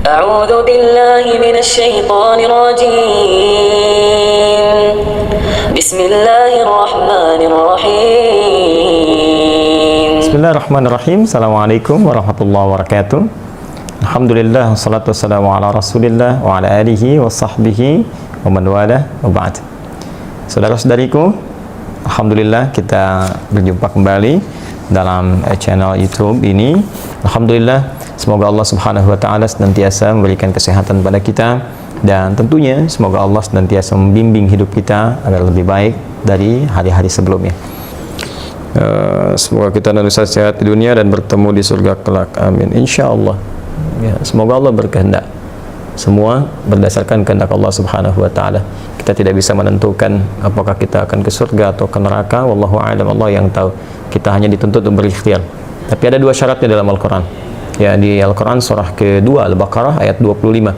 أعوذ بالله من الشيطان الرجيم بسم الله الرحمن الرحيم Bismillahirrahmanirrahim. Assalamualaikum warahmatullahi wabarakatuh. Alhamdulillah, wassalatu wassalamu ala rasulillah wa ala alihi wa sahbihi wa man wala wa ba'd. Saudara-saudariku, Alhamdulillah kita berjumpa kembali dalam channel YouTube ini. Alhamdulillah, semoga Allah subhanahu wa ta'ala senantiasa memberikan kesehatan pada kita, dan tentunya semoga Allah senantiasa membimbing hidup kita agar lebih baik dari hari-hari sebelumnya. Semoga kita senantiasa sehat di dunia dan bertemu di surga kelak, amin, insyaallah. Ya, semoga Allah berkehendak. Semua berdasarkan kehendak Allah subhanahu wa ta'ala. Kita tidak bisa menentukan apakah kita akan ke surga atau ke neraka. Wallahu a'lam, Allah yang tahu. Kita hanya dituntut untuk berikhtiar. Tapi ada dua syaratnya dalam Al-Quran. Ya, di Al-Quran surah kedua Al-Baqarah ayat 25,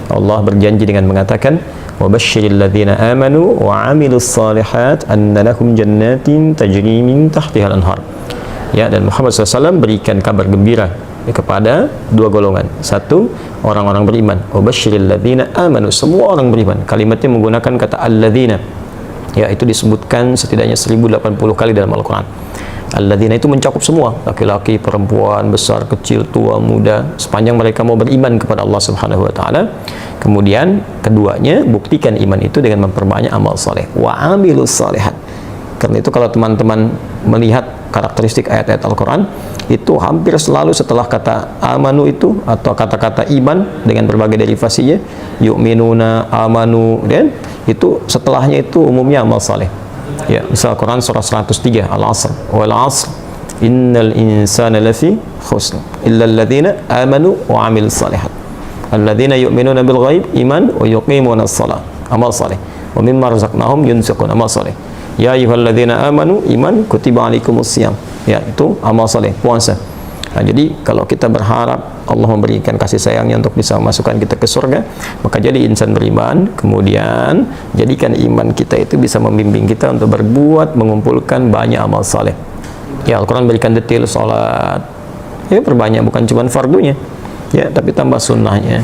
Allah berjanji dengan mengatakan, وَبَشِّرِ الَّذِينَ آمَنُوا وَعَمِلُوا الصَّالِحَاتِ أَنَّ لَهُمْ جَنَّاتٍ تَجْرِي مِنْ تَحْتِهَا الْأَنْهَارُ. Ya, dan Muhammad SAW berikan kabar gembira kepada dua golongan. Satu, orang-orang beriman. وَبَشِّرِ الَّذِينَ آمَنُوا, semua orang beriman. Kalimatnya menggunakan kata alladzina. Ya, itu disebutkan setidaknya 1080 kali dalam Al-Quran. Alladzina itu mencakup semua, laki-laki, perempuan, besar, kecil, tua, muda, sepanjang mereka mau beriman kepada Allah subhanahu wa ta'ala. Kemudian keduanya, buktikan iman itu dengan memperbanyak amal saleh. Wa amilus salihat. Karena itu kalau teman-teman melihat karakteristik ayat-ayat Al-Quran, itu hampir selalu setelah kata amanu itu atau kata-kata iman dengan berbagai derivasinya, yu'minuna, amanu, dan itu setelahnya itu umumnya amal saleh. Ya, misal Quran surah 103 Al-Asr, wal 'asr innal insana lafi khusr illa alladhina amanu wa 'amilus shalihat alladhina yu'minuna bil ghaib iman wa yuqimuna as-shalah, amal saleh, wa mimma razaqnahum yunfiqun, amal saleh. Ya ayyuhalladzina amanu iman kutiba 'alaikumus shiyam, ya itu amal saleh, puasa. Nah, jadi kalau kita berharap Allah memberikan kasih sayangnya untuk bisa memasukkan kita ke surga, maka jadi insan beriman, kemudian jadikan iman kita itu bisa membimbing kita untuk berbuat, mengumpulkan banyak amal saleh. Ya, Al-Quran berikan detail sholat, ya perbanyak, bukan cuma fardunya, ya, tapi tambah sunnahnya.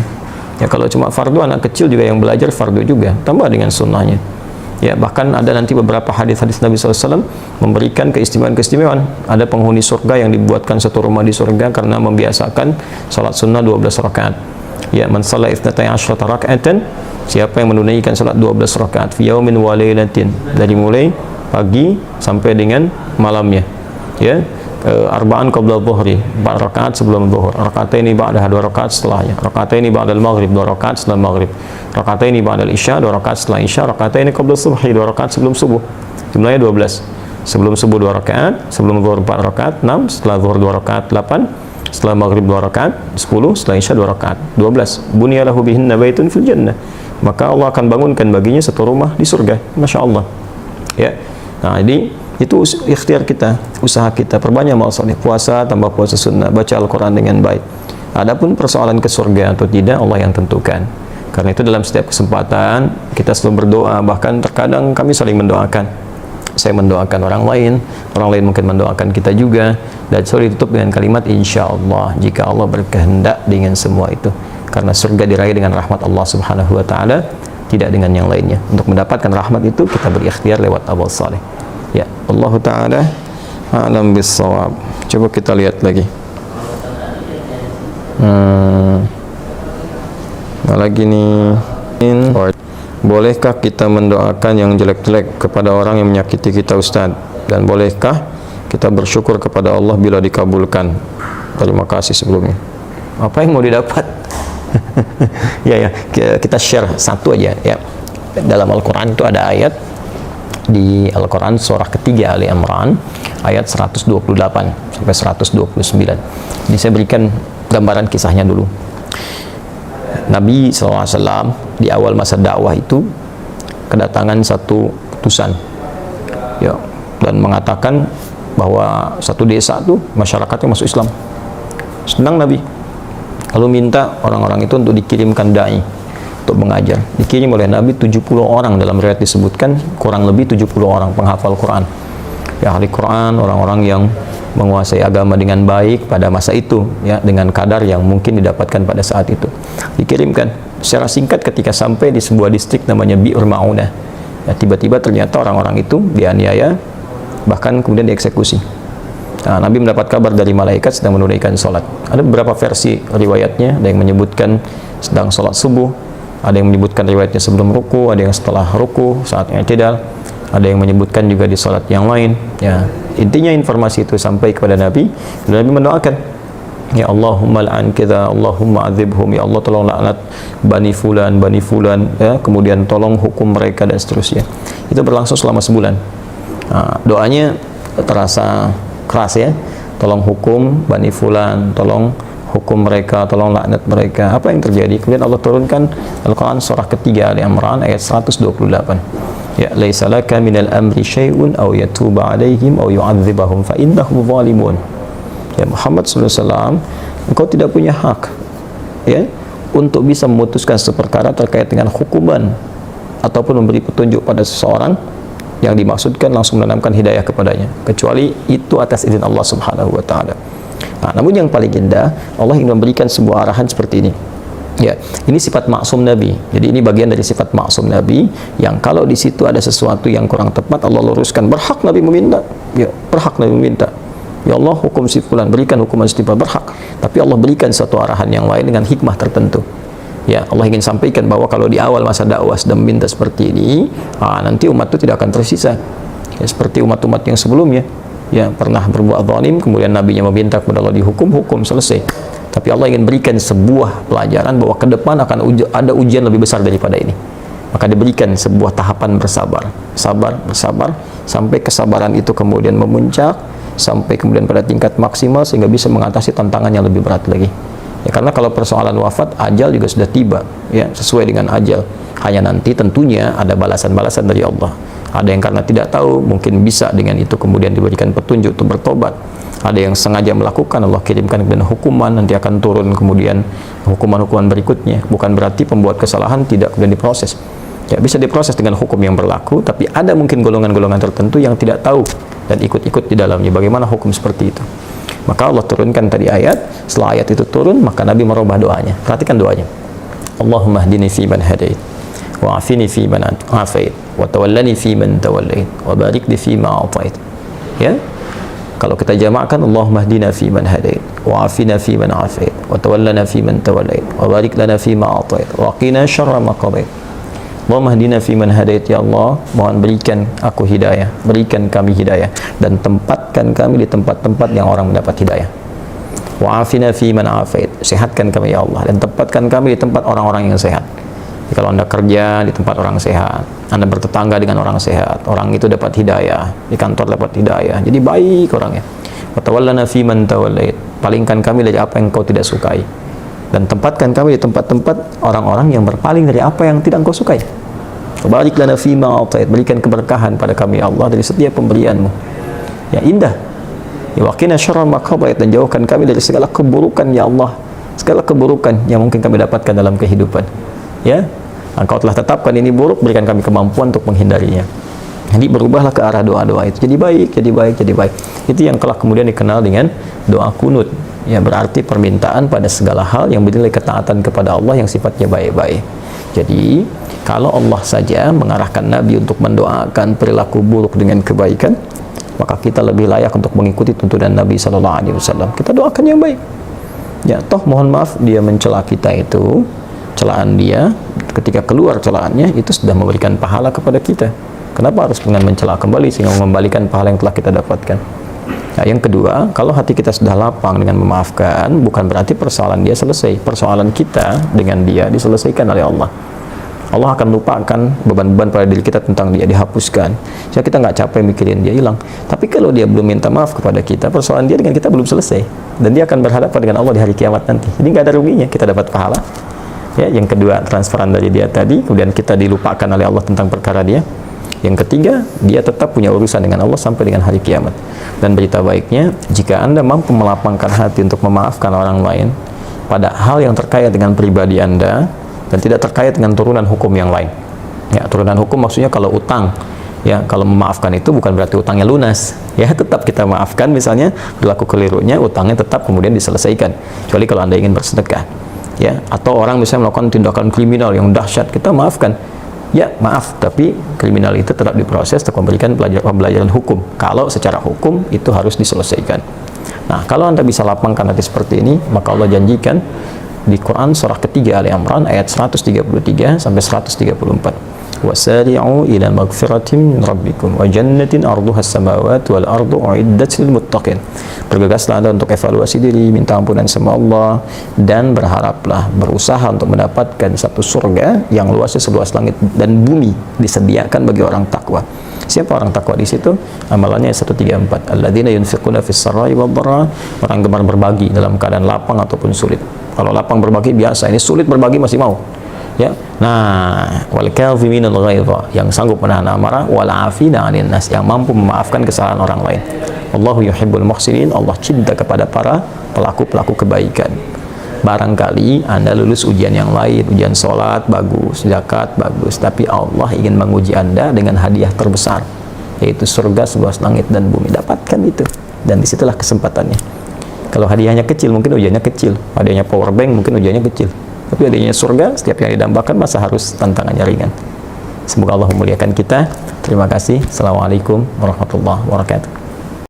Ya, kalau cuma fardu, anak kecil juga yang belajar fardu juga, tambah dengan sunnahnya. Ya, bahkan ada nanti beberapa hadis-hadis Nabi SAW memberikan keistimewaan-keistimewaan. Ada penghuni surga yang dibuatkan satu rumah di surga karena membiasakan salat sunnah 12 rakaat. Ya, man shalla 12 raka'atan, siapa yang menunaikan salat 12 rakaat fi yaumin wa lailatin, dari mulai pagi sampai dengan malamnya. Ya, arba'an qabla dhuhri, 4 rakaat sebelum zuhur, rakataini ba'daha, 2 rakaat setelahnya, rakataini ba'dal maghrib, 2 rakaat setelah maghrib, rakataini ba'dal isya, 2 rakaat setelah isya, rakataini qabla subhi, 2 rakaat sebelum subuh. Jumlahnya 12. Sebelum subuh 2 rakaat, sebelum zuhur 4 rakaat, 6, setelah zuhur 2 rakaat 8, setelah maghrib 2 rakaat 10, setelah isya 2 rakaat 12. Bunyalahu bihinna baitun fil jannah, maka Allah akan bangunkan baginya satu rumah di surga. Masya Allah. Ya, nah jadi itu ikhtiar kita, usaha kita, perbanyak amal saleh, puasa tambah puasa sunnah, baca Al-Quran dengan baik. Adapun persoalan ke surga atau tidak, Allah yang tentukan. Karena itu dalam setiap kesempatan kita selalu berdoa, bahkan terkadang kami saling mendoakan. Saya mendoakan orang lain mungkin mendoakan kita juga, dan selalu ditutup dengan kalimat insyaallah, jika Allah berkehendak dengan semua itu. Karena surga diraih dengan rahmat Allah subhanahu wa ta'ala, tidak dengan yang lainnya. Untuk mendapatkan rahmat itu kita berikhtiar lewat amal saleh. Ya, Allah Ta'ala a'lam bis-shawab. Coba kita lihat lagi. Lagi nih, bolehkah kita mendoakan yang jelek-jelek kepada orang yang menyakiti kita, Ustaz? Dan bolehkah kita bersyukur kepada Allah bila dikabulkan? Terima kasih sebelumnya. Apa yang mau didapat? Ya, kita share satu aja ya. Dalam Al-Quran itu ada ayat di Al-Quran surah ketiga Ali Imran ayat 128 sampai 129. Jadi saya berikan gambaran kisahnya dulu. Nabi SAW di awal masa dakwah itu kedatangan satu utusan, ya, dan mengatakan bahwa satu desa tuh masyarakatnya masuk Islam. Senang Nabi, lalu minta orang-orang itu untuk dikirimkan dai untuk mengajar. Dikirim oleh Nabi 70 orang, dalam riwayat disebutkan kurang lebih 70 orang penghafal Quran, ya ahli Quran, orang-orang yang menguasai agama dengan baik pada masa itu, ya, dengan kadar yang mungkin didapatkan pada saat itu. Dikirimkan secara singkat ketika sampai di sebuah distrik namanya Bi'r Ma'unah. Ya, tiba-tiba ternyata orang-orang itu dianiaya, bahkan kemudian dieksekusi. Nah, Nabi mendapat kabar dari malaikat sedang menunaikan sholat. Ada beberapa versi riwayatnya, ada yang menyebutkan sedang sholat subuh, ada yang menyebutkan riwayatnya sebelum ruku, ada yang setelah ruku, saat i'tidal, ada yang menyebutkan juga di sholat yang lain. Ya, intinya informasi itu sampai kepada Nabi, dan Nabi mendoakan, ya Allahumma la'an kita, Allahumma adzibhum, ya Allah tolong laknat Bani Fulan, ya, kemudian tolong hukum mereka dan seterusnya. Itu berlangsung selama sebulan. Nah, doanya terasa keras, ya, tolong hukum Bani Fulan, tolong hukum mereka, tolong laknat mereka. Apa yang terjadi? Kemudian Allah turunkan Al-Quran surah ketiga Ali Imran ayat 128. Ya, laisa laka minal amri syai'un aw yatuba 'alaihim aw yu'adzibahum fa innahum zalimun. Ya Muhammad sallallahu alaihi wasallam, engkau tidak punya hak, ya, untuk bisa memutuskan seperkara terkait dengan hukuman ataupun memberi petunjuk pada seseorang yang dimaksudkan langsung menanamkan hidayah kepadanya, kecuali itu atas izin Allah Subhanahu wa taala. Nah, namun yang paling indah, Allah ingin memberikan sebuah arahan seperti ini. Ya, ini sifat maksum Nabi. Jadi ini bagian dari sifat maksum Nabi, yang kalau di situ ada sesuatu yang kurang tepat, Allah luruskan. Berhak Nabi meminta. Ya, berhak Nabi meminta. Ya Allah, hukum si fulan, berikan hukuman setimpal, berhak. Tapi Allah berikan suatu arahan yang lain dengan hikmah tertentu. Ya, Allah ingin sampaikan bahwa kalau di awal masa dakwah sedang minta seperti ini, nanti umat itu tidak akan tersisa. Ya, seperti umat-umat yang sebelumnya, ya, pernah berbuat zalim, kemudian nabinya meminta kepada Allah dihukum, hukum selesai. Tapi Allah ingin berikan sebuah pelajaran bahwa ke depan akan ada ujian lebih besar daripada ini. Maka diberikan sebuah tahapan bersabar, bersabar, sampai kesabaran itu kemudian memuncak, sampai kemudian pada tingkat maksimal sehingga bisa mengatasi tantangan yang lebih berat lagi. Ya, karena kalau persoalan wafat, ajal juga sudah tiba, ya, sesuai dengan ajal. Hanya nanti tentunya ada balasan-balasan dari Allah. Ada yang karena tidak tahu, mungkin bisa dengan itu kemudian diberikan petunjuk untuk bertobat. Ada yang sengaja melakukan, Allah kirimkan kemudian hukuman, nanti akan turun kemudian hukuman-hukuman berikutnya. Bukan berarti pembuat kesalahan tidak kemudian diproses. Ya, bisa diproses dengan hukum yang berlaku, tapi ada mungkin golongan-golongan tertentu yang tidak tahu dan ikut-ikut di dalamnya. Bagaimana hukum seperti itu? Maka Allah turunkan tadi ayat. Setelah ayat itu turun, maka Nabi merubah doanya. Perhatikan doanya. Allahumma hdini fi man hadait, wa afini fi man afait, wa tawallani fi man tawallait, wa barik li fi ma atait. Ya, kalau kita jamakkan, Allahumma hdina fi man hadait, wa afina fi man afait, wa tawallana fi man tawallait, wa barik lana fi ma atait, wa qina syarra ma qadait. Allahumma hdina fi man hadait, ya Allah, mohon berikan aku hidayah, berikan kami hidayah, dan tempatkan kami di tempat-tempat yang orang mendapat hidayah. Wa afina fi man afait, sehatkan kami ya Allah, dan tempatkan kami di tempat orang-orang yang sehat. Jadi, kalau Anda kerja di tempat orang sehat, Anda bertetangga dengan orang sehat, orang itu dapat hidayah, di kantor dapat hidayah, jadi baik orangnya. Wa tawallana fi man tawallait, palingkan kami dari apa yang Kau tidak sukai, dan tempatkan kami di tempat-tempat orang-orang yang berpaling dari apa yang tidak Engkau sukai. Barik lana fi ma atait, berikan keberkahan pada kami ya Allah dari setiap pemberian-Mu. Ya, indah. Ya, wa qina syarra ma qadait, dan jauhkan kami dari segala keburukan ya Allah, segala keburukan yang mungkin kami dapatkan dalam kehidupan. Ya, Engkau telah tetapkan ini buruk, berikan kami kemampuan untuk menghindarinya. Jadi berubahlah ke arah doa-doa itu, jadi baik, jadi baik, jadi baik. Itu yang kelak kemudian dikenal dengan doa kunut. Ya, berarti permintaan pada segala hal yang bernilai ketaatan kepada Allah yang sifatnya baik-baik. Jadi kalau Allah saja mengarahkan Nabi untuk mendoakan perilaku buruk dengan kebaikan, maka kita lebih layak untuk mengikuti tuntunan Nabi Sallallahu Alaihi Wasallam. Kita doakan yang baik. Ya, toh mohon maaf dia mencela kita itu, celaan dia, ketika keluar celaannya itu sudah memberikan pahala kepada kita. Kenapa harus dengan mencela kembali sehingga mengembalikan pahala yang telah kita dapatkan? Nah, yang kedua, kalau hati kita sudah lapang dengan memaafkan, bukan berarti persoalan dia selesai. Persoalan kita dengan dia diselesaikan oleh Allah. Allah akan lupakan beban-beban pada diri kita tentang dia, dihapuskan. Jadi kita nggak capek mikirin dia, hilang. Tapi kalau dia belum minta maaf kepada kita, persoalan dia dengan kita belum selesai. Dan dia akan berhadapan dengan Allah di hari kiamat nanti. Jadi nggak ada ruginya, kita dapat pahala. Ya, yang kedua, transferan dari dia tadi, kemudian kita dilupakan oleh Allah tentang perkara dia. Yang ketiga, dia tetap punya urusan dengan Allah sampai dengan hari kiamat. Dan berita baiknya, jika Anda mampu melapangkan hati untuk memaafkan orang lain pada hal yang terkait dengan pribadi Anda dan tidak terkait dengan turunan hukum yang lain. Ya, turunan hukum maksudnya kalau utang, Ya, kalau memaafkan itu bukan berarti utangnya lunas. Ya, tetap kita maafkan misalnya berlaku kelirunya, utangnya tetap kemudian diselesaikan. Kecuali kalau Anda ingin bersedekah. Ya, atau orang misalnya melakukan tindakan kriminal yang dahsyat, kita maafkan. Ya, maaf, tapi kriminal itu tetap diproses untuk memberikan pembelajaran hukum. Kalau secara hukum itu harus diselesaikan. Nah, kalau Anda bisa lapangkan hati seperti ini, maka Allah janjikan di Quran surah ketiga Ali Imran ayat 133 sampai 134. Wasari'u ila magfiratin min rabbikum wa jannatin arduha as-samawati wal ardu uiddat lil muttaqin. Bergegaslah Anda untuk evaluasi diri, minta ampunan sama Allah, dan berharaplah, berusaha untuk mendapatkan satu surga yang luasnya seluas langit dan bumi, disediakan bagi orang takwa. Siapa orang takwa di situ? Amalannya 134. Alladzina yunfiquna fis sarai wad dharra, orang gemar berbagi dalam keadaan lapang ataupun sulit. Kalau lapang berbagi biasa, ini sulit berbagi masih mau. Ya. Nah, wal kadhiminal ghaidha, yang sanggup menahan amarah, wal 'afina 'anil nas, yang mampu memaafkan kesalahan orang lain. Allahu yuhibbul muhsinin, Allah cinta kepada para pelaku-pelaku kebaikan. Barangkali Anda lulus ujian yang lain, ujian sholat bagus, zakat bagus, tapi Allah ingin menguji Anda dengan hadiah terbesar, yaitu surga seluas langit dan bumi. Dapatkan itu, dan disitulah kesempatannya. Kalau hadiahnya kecil, mungkin ujiannya kecil. Hadiahnya power bank, mungkin ujiannya kecil. Tapi adanya surga, setiap yang didambakan masa harus tantangannya ringan. Semoga Allah memuliakan kita. Terima kasih. Assalamualaikum warahmatullahi wabarakatuh.